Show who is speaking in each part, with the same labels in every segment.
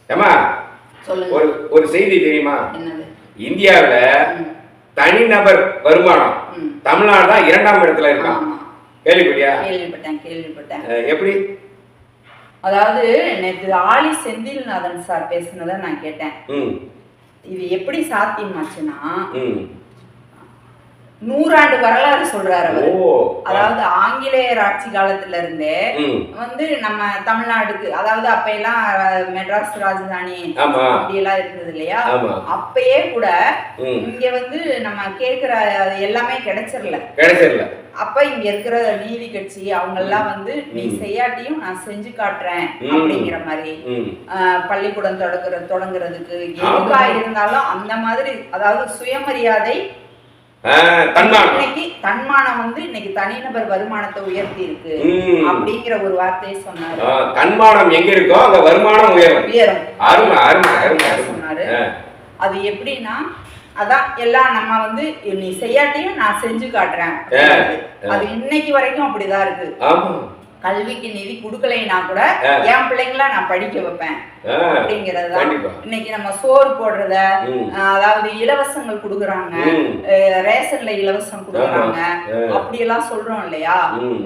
Speaker 1: ஏமா ஒரு ஒரு செய்தி தெரியுமா? இந்தியாவில் தனிநபர் வருமானம் தமிழ்நாடு தான் 2ஆம் இடத்துல இருக்கான். கேள்விப்பட்டியா?
Speaker 2: கேள்விப்பட்டேன்.
Speaker 1: எப்படி?
Speaker 2: அதாவது நேற்று ஆலி செந்தில்நாதன் சார் பேசுனதை நான் கேட்டேன். இது எப்படி சாத்தியமாச்சுன்னா 100 ஆண்டு வரலாறு சொல்றாரு அவர். அதாவது ஆங்கிலேயர் ஆட்சி காலத்துல இருந்தே வந்து நம்ம தமிழ்நாடுக்கு, அதாவது அப்ப எல்லாம் மெட்ராஸ் ராஜதானி அப்படி எல்லாம் இருந்தது இல்லையா, அப்பயே கூட இங்க வந்து நம்ம கேக்குற எல்லாமே கிடைச்சிடல. அப்ப இங்க இருக்கிற நீதி கட்சி அவங்க எல்லாம் வந்து நீ செய்யாட்டியும் நான் செஞ்சு காட்டுறேன் அப்படிங்கிற மாதிரி பள்ளிக்கூடம் தொடங்குறதுக்கு எதுக்கா இருந்தாலும் அந்த மாதிரி, அதாவது சுயமரியாதை தன்மானம் வந்து இன்னைக்கு தனிநபர் வருமானத்தை உயர்த்தி இருக்கு அப்படிங்கிற ஒரு வார்த்தையை சொன்னாரு.
Speaker 1: தன்மானம் எங்க இருக்கோ அங்க வருமானம் உயரும்
Speaker 2: சொன்னாரு. அது எப்படின்னா, அதான் எல்லாம் நம்ம வந்து நீ செய்யாட்டியும் நான் செஞ்சு காட்டுறேன். அது இன்னைக்கு வரைக்கும் அப்படிதான் இருக்கு. கல்விக்கு நிதி கொடுக்கலைன்னா கூட என் பிள்ளைங்கள நான் படிக்க வைப்பேன் அப்படிங்கறத. இன்னைக்கு நம்ம சோறு போடுறத, அதாவது இலவசங்கள் கொடுக்குறாங்க, ரேஷன்ல இலவசம் கொடுக்குறாங்க, அப்படி எல்லாம் சொல்றோம் இல்லையா.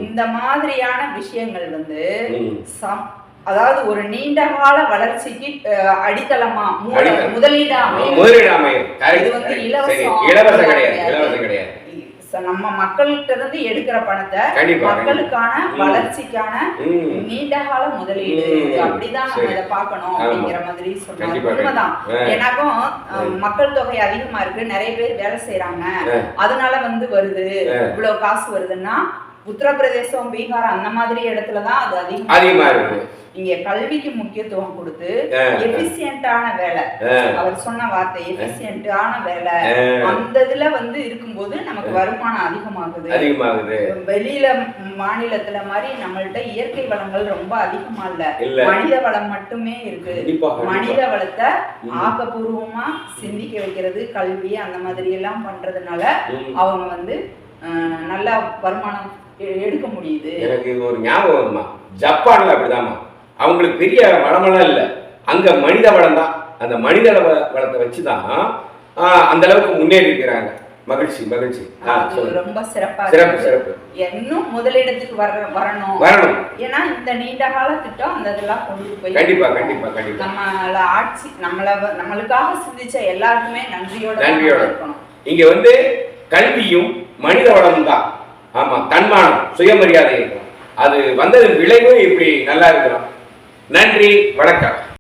Speaker 2: இந்த மாதிரியான விஷயங்கள் வந்து அதாவது ஒரு நீண்ட கால வளர்ச்சிக்கு அடித்தளமா முதலீடு அமையும். இது வந்து இலவசம் கிடையாது. நம்ம மக்கள்கிட்ட இருந்து எடுக்கிற பணத்தை மக்களுக்கான வளர்ச்சிக்கான நீண்ட கால முதலீடு, அப்படிதான் நம்ம இதை பார்க்கணும் அப்படிங்கிற மாதிரி சொன்னாங்க. உண்மைதான். ஏன்னாக்கும் மக்கள் தொகை அதிகமா இருக்கு, நிறைய பேர் வேலை செய்யறாங்க, அதனால வந்து வருது, இவ்வளவு காசு வருதுன்னா உத்தரப்பிரதேசம், பீகார் அந்த மாதிரி இடத்துலதான் அது அதிகமா இருக்கு. இங்க கல்விக்கு முக்கியத்துவம் கொடுத்து எஃபிசியன்டான வேலை, அவர் சொன்ன வார்த்தை எஃபிசியன்டான வேலை, அந்த இதுல வந்து இருக்கும்போது நமக்கு வருமானம் அதிகமாகுது. வெளியில மாநிலத்துல மாதிரி நம்மள்ட்ட இயற்கை வளங்கள் ரொம்ப அதிகமா இல்ல, மனித வளம் மட்டுமே இருக்கு. மனித வளத்தை ஆக்கப்பூர்வமா சிந்திக்க வைக்கிறது கல்வி, அந்த மாதிரி எல்லாம் பண்றதுனால அவங்க வந்து நல்ல வருமானம் எடுக்க முடியுது.
Speaker 1: எனக்கு ஒரு ஞாபகம் வருமா, ஜப்பான்ல அப்படிதாமா, அவங்களுக்கு பெரிய வளமெல்லாம் இல்லை, அங்க மனித வளம் தான். அந்த மனித வளத்தை வச்சுதான் அந்த அளவுக்கு முன்னேறி இருக்கிறாங்க. மகிழ்ச்சி.
Speaker 2: ரொம்ப சிறப்பு. இன்னும் முதலிடத்துக்கு வரணும். ஏன்னா இந்த நீண்ட கால திட்டம் அந்த இதெல்லாம் கொண்டு போய்
Speaker 1: கண்டிப்பா
Speaker 2: நம்மள ஆட்சி நம்மளுக்காக சிந்திச்ச எல்லாருக்குமே நன்றியோட இருக்கணும்.
Speaker 1: இங்க வந்து கல்வியும் மனித வளம் தான். ஆமா, தன்மானம், சுயமரியாதை இருக்கும். அது வந்ததன் விளைவு இப்படி நல்லா இருக்கிறோம். நன்றி, வணக்கம்.